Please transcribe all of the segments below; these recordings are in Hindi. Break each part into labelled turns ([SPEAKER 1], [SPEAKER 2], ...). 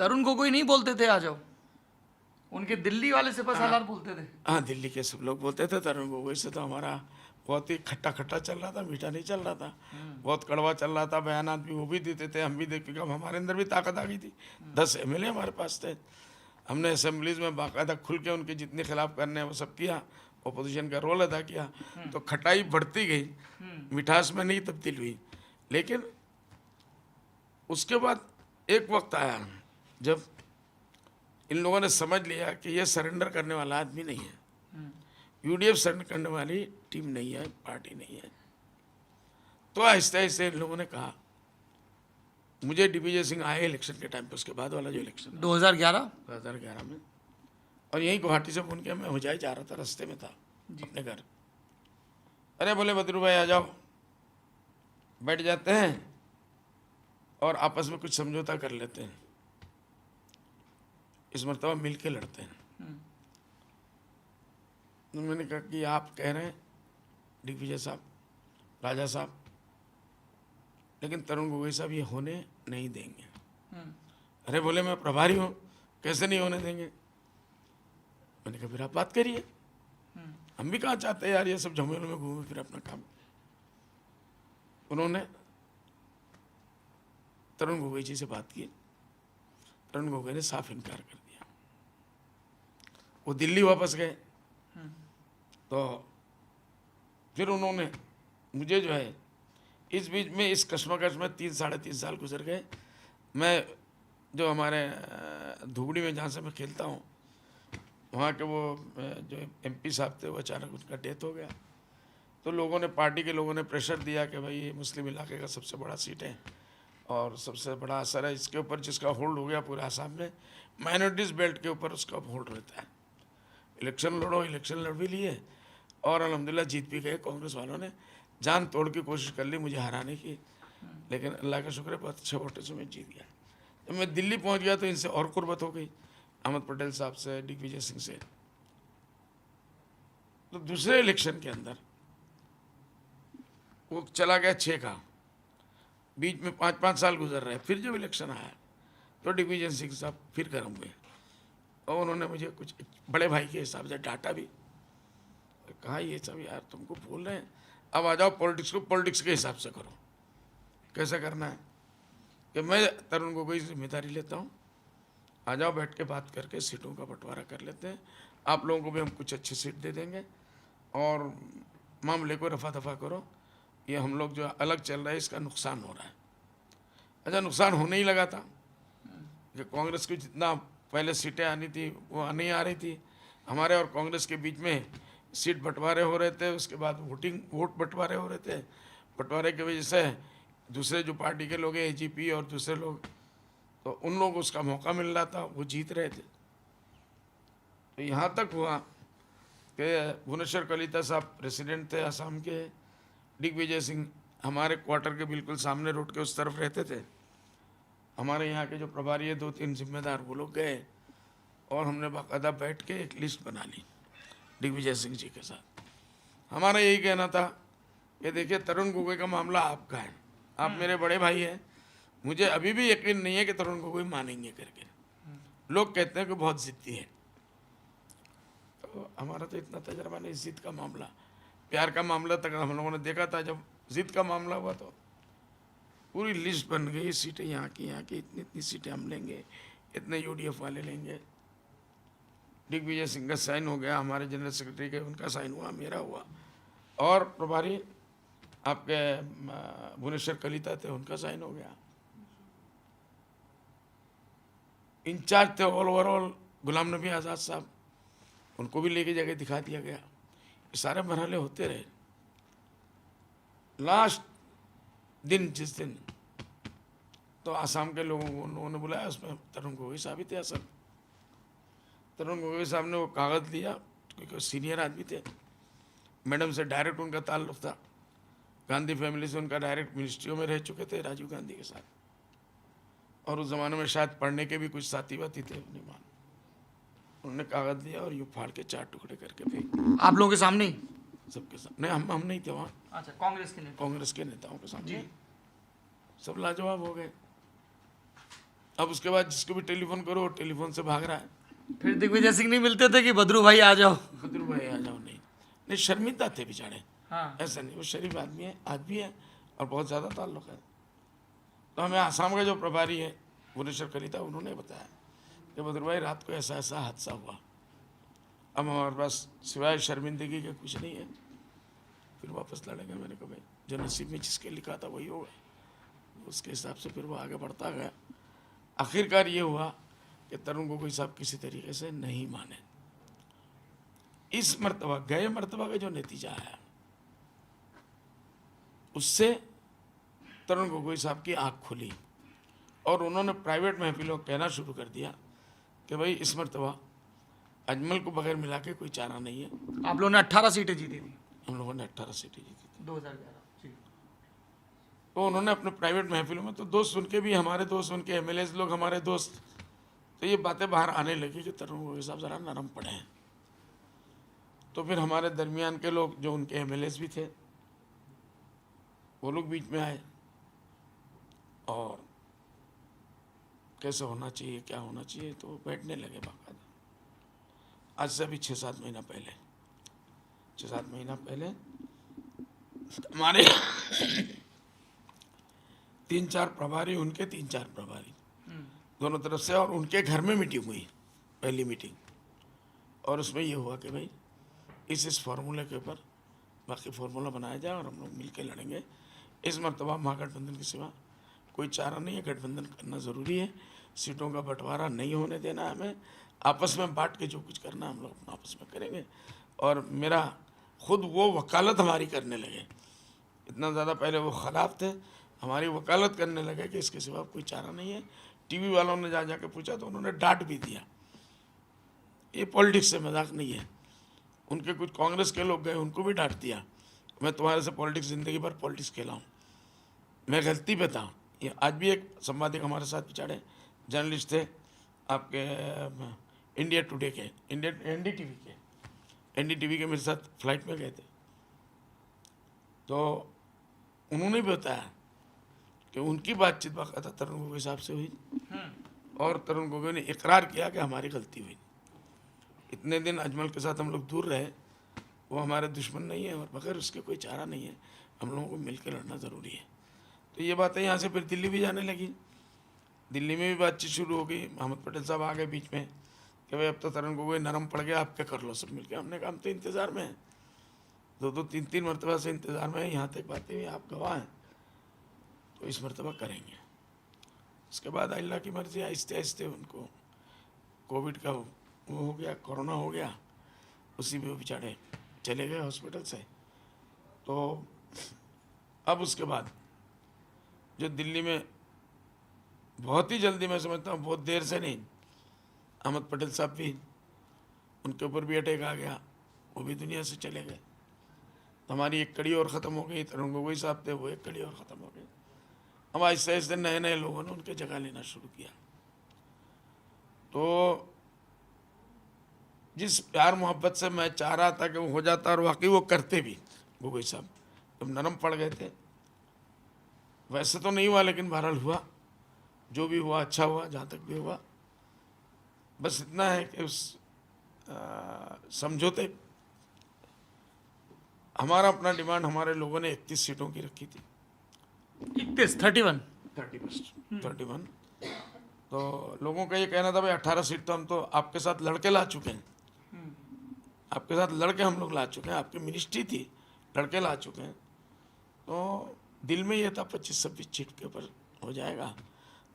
[SPEAKER 1] तरुण गोगोई नहीं बोलते थे आ जाओ, उनके दिल्ली वाले सिपा सालार बोलते थे।
[SPEAKER 2] हाँ, दिल्ली के सब लोग बोलते थे। तरुण गोगोई से तो हमारा बहुत ही खट्टा खट्टा चल रहा था, मीठा नहीं चल रहा था, बहुत कड़वा चल रहा था। बयानात भी वो भी देते थे, हम भी देखते, अब हमारे अंदर भी ताकत आ गई थी। 10 MLA हमारे पास थे, हमने असेंबलीज में बाकायदा खुल के उनके जितने खिलाफ करने हैं वो सब किया, ओपोजिशन का रोल अदा किया। तो खटाई बढ़ती गई, मिठास में नहीं तब्दील हुई। लेकिन उसके बाद एक वक्त आया जब इन लोगों ने समझ लिया कि ये सरेंडर करने वाला आदमी नहीं है, UDF सरेंडर करने वाली टीम नहीं है, पार्टी नहीं है। तो आहिस्ते आहिस्ते इन लोगों ने कहा, मुझे दिग्विजय सिंह आए इलेक्शन के टाइम पे, उसके बाद वाला जो इलेक्शन 2011 में, और यहीं गुवाहाटी से फोन किया, मैं हुजाई जा रहा था, रास्ते में था अपने घर। अरे बोले बद्रू भाई आ जाओ, बैठ जाते हैं और आपस में कुछ समझौता कर लेते हैं, इस मरतबा मिल के लड़ते हैं। तो मैंने कहा कि आप कह रहे हैं दिग्विजय साहब, राजा साहब, लेकिन तरुण गोगोई साहब ये होने नहीं देंगे। अरे बोले मैं प्रभारी हूँ, कैसे नहीं होने देंगे। मैंने कहा फिर आप बात करिए, हम भी कहाँ चाहते हैं यार ये सब झमेलों में घूमे फिर अपना काम। उन्होंने तरुण गोगोई जी से बात की, तरुण गोगोई ने साफ इनकार कर दिया, वो दिल्ली वापस गए। तो फिर उन्होंने मुझे जो है, इस बीच में इस कश्मकश में 3-3.5 साल गुजर गए। मैं जो हमारे धुबड़ी में जहाँ से मैं खेलता हूँ, वहाँ के वो जो MP साहब थे, वो अचानक उनका डेथ हो गया। तो लोगों ने, पार्टी के लोगों ने प्रेशर दिया कि भाई ये मुस्लिम इलाके का सबसे बड़ा सीट है और सबसे बड़ा असर है इसके ऊपर, जिसका होल्ड हो गया पूरे आसाम में, माइनॉरिटीज़ बेल्ट के ऊपर उसका होल्ड रहता है। इलेक्शन लड़ो, इलेक्शन लड़ भी लिए और अल्हम्दुलिल्लाह जीत भी गए। कांग्रेस वालों ने जान तोड़ की कोशिश कर ली मुझे हराने की, लेकिन अल्लाह का शुक्र है बहुत अच्छे वोटों से मैं जीत गया। जब मैं दिल्ली पहुंच गया तो इनसे और कुर्बत हो गई, अहमद पटेल साहब से, दिग्विजय सिंह से। तो दूसरे इलेक्शन के अंदर वो चला गया 6 का, बीच में 5-5 साल गुजर रहे। फिर जब इलेक्शन आया तो दिग्विजय सिंह साहब फिर गर्म हुए और उन्होंने मुझे कुछ बड़े भाई के हिसाब से डांटा भी, कहा ये सब यार तुमको बोल रहे हैं, अब आ जाओ पॉलिटिक्स को पॉलिटिक्स के हिसाब से करो। कैसे करना है कि मैं तरुण गोगोई की जिम्मेदारी लेता हूँ, आ जाओ बैठ के बात करके सीटों का बंटवारा कर लेते हैं, आप लोगों को भी हम कुछ अच्छी सीट दे देंगे और मामले को रफा दफा करो। ये हम लोग जो अलग चल रहा है इसका नुकसान हो रहा है। अच्छा, नुकसान होने ही लगा था कि कांग्रेस को जितना पहले सीटें आनी थी वो नहीं आ रही थी। हमारे और कांग्रेस के बीच में सीट बंटवारे हो रहे थे, उसके बाद वोट बंटवारे हो रहे थे। बंटवारे की वजह से दूसरे जो पार्टी के लोग हैं, AGP और दूसरे लोग, तो उन लोगों को उसका मौका मिल रहा था, वो जीत रहे थे। तो यहाँ तक हुआ कि भुवनेश्वर कलिता साहब प्रेसिडेंट थे असम के, दिग्विजय सिंह हमारे क्वार्टर के बिल्कुल सामने रोड के उस तरफ रहते थे। हमारे यहाँ के जो प्रभारी है 2-3 जिम्मेदार, वो लोग गए और हमने बाकायदा बैठ के एक लिस्ट बना ली दिग्विजय सिंह जी के साथ। हमारा यही कहना था कि देखिए तरुण गोगोई का मामला आपका है, आप मेरे बड़े भाई हैं, मुझे अभी भी यकीन नहीं है कि तरुण गोगोई मानेंगे करके। लोग कहते हैं कि बहुत जिद्दी है, तो हमारा तो इतना तजर्बा नहीं। जिद का मामला, प्यार का मामला तक हम लोगों ने देखा था, जब जिद का मामला हुआ तो पूरी लिस्ट बन गई, सीटें यहाँ की इतनी इतनी सीटें हम लेंगे, इतने UDF वाले लेंगे। दिग्विजय सिंह का साइन हो गया, हमारे जनरल सेक्रेटरी के उनका साइन हुआ, मेरा हुआ, और प्रभारी आपके भुवनेश्वर कलिता थे, उनका साइन हो गया। इंचार्ज थे ओवरऑल गुलाम नबी आज़ाद साहब, उनको भी लेके जाके दिखा दिया गया। ये सारे मरहले होते रहे। लास्ट दिन जिस दिन तो आसाम के लोगों को उन लोगों ने बुलाया, उसमें तरुण गोगोई साहब ही थे असल। तरुण गोगोई साहब ने वो कागज़ दिया, क्योंकि सीनियर आदमी थे, मैडम से डायरेक्ट उनका ताल्लुक़ था, गांधी फैमिली से उनका डायरेक्ट मिनिस्ट्रियों में रह चुके थे राजीव गांधी के साथ, और उस ज़माने में शायद पढ़ने के भी कुछ साथी वाती थे अपने मान। उन्होंने कागज़ दिया और यूँ फाड़ के 4 टुकड़े करके फेंक।
[SPEAKER 1] आप लोगों के सामने ही?
[SPEAKER 2] सबके सामने। हम नहीं थे वहाँ,
[SPEAKER 1] अच्छा, कांग्रेस के नेता,
[SPEAKER 2] कांग्रेस के नेताओं के सामने सब लाजवाब हो गए। अब उसके बाद जिसको भी टेलीफोन करो टेलीफोन से भाग रहा है।
[SPEAKER 1] फिर दिग्विजय सिंह नहीं मिलते थे कि भद्रू भाई आ जाओ?
[SPEAKER 2] बद्रू भाई आ जाओ, नहीं शर्मिंदा थे बेचारे।
[SPEAKER 1] हाँ।
[SPEAKER 2] ऐसा नहीं, वो शरीफ आदमी है, आज भी है और बहुत ज़्यादा ताल्लुक है। तो हमें आसाम का जो प्रभारी है भुवनेश्वर कलिता, उन्होंने बताया कि बद्रू भाई रात को ऐसा ऐसा हादसा हुआ, अब हमारे पास सिवाय शर्मिंदगी के कुछ नहीं है, फिर वापस लड़ेंगे। मैंने कहा भाई जो नसीब में जिसके लिखा था वही होगा, उसके हिसाब से फिर वो आगे बढ़ता गया। आखिरकार ये हुआ कि तरुण गोगोई साहब किसी तरीके से नहीं माने। इस मर्तबा गए मर्तबा का जो नतीजा आया उससे तरुण गोगोई साहब की आँख खुली और उन्होंने प्राइवेट महफिलों कहना शुरू कर दिया कि भाई इस मर्तबा अजमल को बगैर मिला के कोई चारा नहीं है।
[SPEAKER 1] आप लोगों ने 18 सीटें जीती थी
[SPEAKER 2] हम लोगों ने 18 सीटें जीती थी
[SPEAKER 1] 2011।
[SPEAKER 2] तो उन्होंने अपने प्राइवेट महफिलों में, तो दोस्त सुन के भी, हमारे दोस्त उनके एमएलए लोग हमारे दोस्त, तो ये बातें बाहर आने लगी कि तरुण गोगोई साहब ज़रा नरम पड़े हैं। तो फिर हमारे दरमियान के लोग जो उनके एमएलए भी थे वो लोग बीच में आए और कैसे होना चाहिए, क्या होना चाहिए, तो बैठने लगे बाकायदा। आज से अभी 6-7 महीना पहले, 6-7 महीना पहले हमारे 3-4 प्रभारी, उनके 3-4 प्रभारी दोनों तरफ से, और उनके घर में मीटिंग हुई, पहली मीटिंग। और उसमें ये हुआ कि भाई इस फार्मूले के ऊपर बाकी फार्मूला बनाया जाए और हम लोग मिल के लड़ेंगे। इस मरतबा महागठबंधन के सिवा कोई चारा नहीं है, गठबंधन करना ज़रूरी है, सीटों का बंटवारा नहीं होने देना, हमें आपस में बांट के जो कुछ करना हम लोग आपस में करेंगे। और मेरा खुद वो वकालत हमारी करने लगे, इतना ज़्यादा पहले वो खिलाफ थे, हमारी वकालत करने लगे कि इसके सिवा कोई चारा नहीं है। टीवी वालों ने जा के पूछा तो उन्होंने डांट भी दिया। ये पॉलिटिक्स से मजाक नहीं है। उनके कुछ कांग्रेस के लोग गए, उनको भी डांट दिया, मैं तुम्हारे से पॉलिटिक्स ज़िंदगी भर पॉलिटिक्स खेला हूँ, मैं गलती पे था। ये आज भी एक संवादक हमारे साथ बेचारे जर्नलिस्ट थे आपके इंडिया टुडे के, एनडीटीवी के मेरे साथ फ्लाइट में गए थे, तो उन्होंने भी बताया कि उनकी बातचीत बाकायदा तरुण गोगोई साहब से हुई और तरुण गोगोई ने इकरार किया कि हमारी गलती हुई। इतने दिन अजमल के साथ हम लोग दूर रहे, वो हमारे दुश्मन नहीं है और बगैर उसके कोई चारा नहीं है, हम लोगों को मिलकर लड़ना ज़रूरी है। तो ये बातें यहाँ से फिर दिल्ली भी जाने लगी, दिल्ली में भी बातचीत शुरू हो गई। अहमद पटेल साहब आ गए बीच में कि भाई अब तो तरुण गोगोई नरम पड़ गया, आप क्या कर लो सब मिलकर। हमने कहा हम तो इंतज़ार में हैं, 2-2, 3-3 मरतबा से इंतज़ार में है, यहाँ तक बातें हुई, आप गवाह हैं, तो इस मरतबा करेंगे। उसके बाद अल्लाह की मर्ज़ी, आहिस्ते आहिस्ते उनको कोविड का वो हो गया, कोरोना हो गया, उसी में वो बेचारे चले गए हॉस्पिटल से। तो अब उसके बाद जो दिल्ली में बहुत ही जल्दी, मैं समझता हूँ बहुत देर से नहीं, अहमद पटेल साहब भी, उनके ऊपर भी अटैक आ गया, वो भी दुनिया से चले गए। तो हमारी एक कड़ी और ख़त्म हो गई, तरुण गोगोई साहब थे, वो एक कड़ी और ख़त्म हो गई। हम आहिस्ते आहिस्ते नए नए लोगों ने उनके जगह लेना शुरू किया। तो जिस प्यार मोहब्बत से मैं चाह रहा था कि वो हो जाता, और वाकई वो करते भी, गोगोई साहब जब नरम पड़ गए थे, वैसे तो नहीं हुआ लेकिन बहरहाल हुआ, जो भी हुआ अच्छा हुआ, जहाँ तक भी हुआ। बस इतना है कि उस समझौते, हमारा अपना डिमांड हमारे लोगों ने 31 सीटों की रखी थी, 31। तो लोगों का ये कहना था भाई 18 सीट तो हम तो आपके साथ लड़के ला चुके हैं, आपके साथ लड़के हम लोग ला चुके हैं, आपकी मिनिस्ट्री थी, लड़के ला चुके हैं। तो दिल में ये था 25-26 सीट के ऊपर हो जाएगा,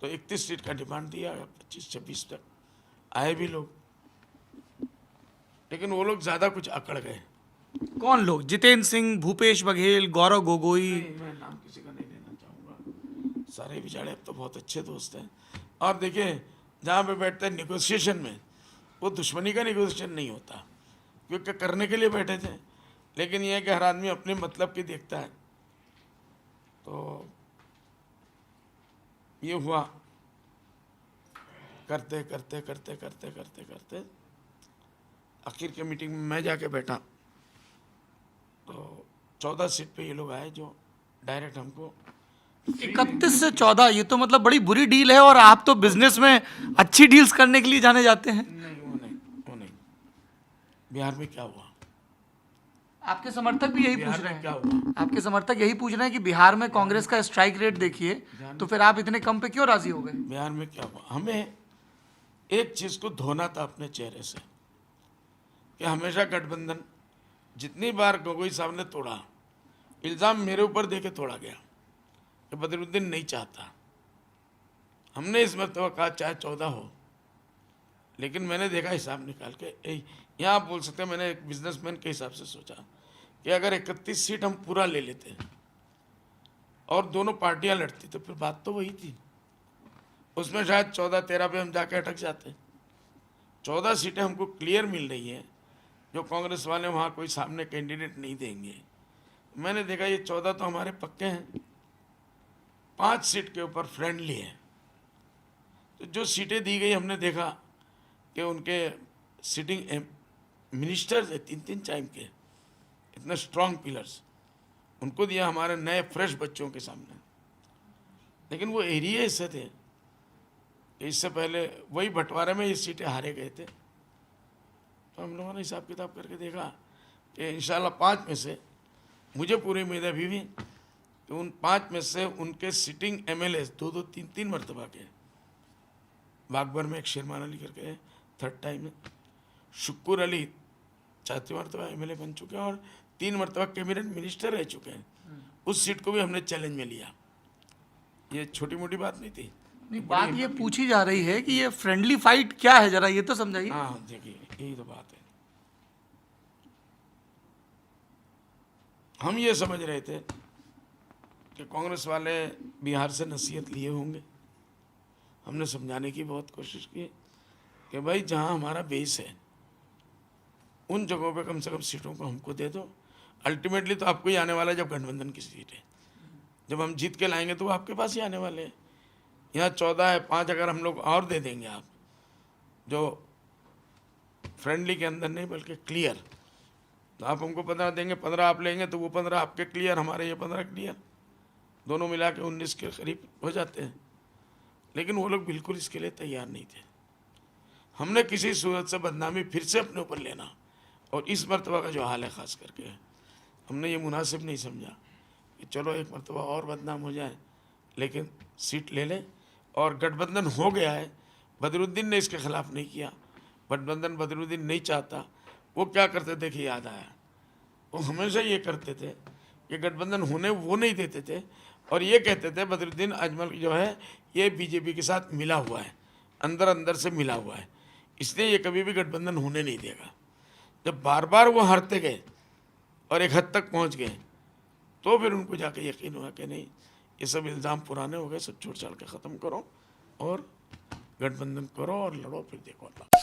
[SPEAKER 2] तो 31 सीट का डिमांड दिया, 25-26 तक आए भी लोग, लेकिन वो लोग ज़्यादा कुछ अकड़ गए।
[SPEAKER 1] कौन लोग? जितेंद्र सिंह, भूपेश बघेल, गौरव गोगोई?
[SPEAKER 2] मैं नाम किसी का नहीं लेना चाहूँगा, सारे बेचारे अब तो बहुत अच्छे दोस्त हैं। और देखिए जहाँ पे बैठते हैं निगोशिएशन में, वो दुश्मनी का निगोशिएशन नहीं होता, क्योंकि करने के लिए बैठे थे, लेकिन ये है कि हर आदमी अपने मतलब की देखता है। तो ये हुआ, करते करते करते करते करते करते आखिर के मीटिंग में मैं जाके बैठा, तो 14 सीट पे ये लोग आए जो डायरेक्ट हमको
[SPEAKER 1] 31 से 14, ये तो मतलब बड़ी बुरी डील है, और आप तो बिजनेस में अच्छी डील्स करने के लिए जाने जाते हैं।
[SPEAKER 2] नहीं, वो नहीं। बिहार में क्या हुआ?
[SPEAKER 1] आपके समर्थक भी यही पूछ
[SPEAKER 2] बिहार
[SPEAKER 1] रहे
[SPEAKER 2] में क्या
[SPEAKER 1] हैं,
[SPEAKER 2] हुआ?
[SPEAKER 1] आपके समर्थक यही पूछ रहे हैं कि बिहार में कांग्रेस का स्ट्राइक रेट देखिए, तो फिर आप इतने कम पे क्यों राजी हो गए?
[SPEAKER 2] बिहार में क्या हुआ? हमें एक चीज को धोना था अपने चेहरे से कि हमेशा गठबंधन जितनी बार गोगोई साहब ने तोड़ा, इल्जाम मेरे ऊपर देके तोड़ा गया कि बदरुद्दीन नहीं चाहता। हमने इस मरतबा कहा चाहे 14 हो, लेकिन मैंने देखा हिसाब निकाल के, यहाँ आप बोल सकते हैं मैंने एक बिजनेसमैन के हिसाब से सोचा कि अगर 31 सीट हम पूरा ले लेते और दोनों पार्टियां लड़ती तो फिर बात तो वही थी। उसमें शायद 14-13 पे हम जाके अटक जाते। 14 सीटें हमको क्लियर मिल रही हैं, जो कांग्रेस वाले वहाँ कोई सामने कैंडिडेट नहीं देंगे। मैंने देखा ये 14 तो हमारे पक्के हैं, 5 सीट के ऊपर फ्रेंडली है। तो जो सीटें दी गई हमने देखा कि उनके सिटिंग मिनिस्टर्स है 3-3 टाइम के, इतने स्ट्रॉन्ग पिलर्स, उनको दिया हमारे नए फ्रेश बच्चों के सामने। लेकिन वो एरिया ऐसे थे कि इससे पहले वही बंटवारे में ये सीटें हारे गए थे। तो हम लोगों ने हिसाब किताब करके देखा कि इंशाल्लाह 5 में से, मुझे पूरी उम्मीद है अभी भी कि उन 5 में से उनके सिटिंग MLA 2-2, 3-3 मरतबा के, बागबर में एक शेरमान अली करके 3rd टाइम में, शुक्र अली 4थी मरतबा MLA बन चुके हैं और 3 मरतबा कैबिनेट मिनिस्टर रह चुके हैं। उस सीट को भी हमने चैलेंज में लिया। ये छोटी मोटी बात नहीं थी।
[SPEAKER 1] नहीं, बात ये पूछी जा रही है कि ये फ्रेंडली फाइट क्या है, जरा ये तो समझाइए।
[SPEAKER 2] हाँ देखिए, यही तो बात है। हम ये समझ रहे थे कि कांग्रेस वाले बिहार से नसीहत लिए होंगे। हमने समझाने की बहुत कोशिश की कि भाई जहाँ हमारा बेस है उन जगहों पे कम से कम सीटों को हमको दे दो। अल्टीमेटली तो आपको ही आने वाला है जब गठबंधन की सीट है, जब हम जीत के लाएंगे तो वो आपके पास ही आने वाले हैं। यहाँ 14 है, 5 अगर हम लोग और दे देंगे, आप जो फ्रेंडली के अंदर नहीं बल्कि क्लियर, तो आप हमको 15 देंगे, 15 आप लेंगे तो वो 15 आपके क्लियर, हमारे ये 15 क्लियर, दोनों मिला के 19 के करीब हो जाते हैं। लेकिन वो लोग बिल्कुल इसके लिए तैयार नहीं थे। हमने किसी सूरत से बदनामी फिर से अपने ऊपर लेना, और इस मरतबा का जो हाल है ख़ास करके, हमने ये मुनासिब नहीं समझा कि चलो एक मरतबा और बदनाम हो जाए, लेकिन सीट ले लें। और गठबंधन हो गया है, बदरुद्दीन ने इसके ख़िलाफ़ नहीं किया। गठबंधन बदरुद्दीन नहीं चाहता। वो क्या करते थे कि याद आया, वो हमेशा ये करते थे कि गठबंधन होने वो नहीं देते थे, और ये कहते थे बदरुद्दीन अजमल जो है ये बीजेपी के साथ मिला हुआ है, अंदर अंदर से मिला हुआ है, इसलिए ये कभी भी गठबंधन होने नहीं देगा। जब बार बार वो हारते गए और एक हद तक पहुंच गए, तो फिर उनको जाके यकीन हुआ कि नहीं, ये सब इल्ज़ाम पुराने हो गए, सब छोड़ छाड़ के ख़त्म करो और गठबंधन करो और लड़ो, फिर देखो अल्लाह।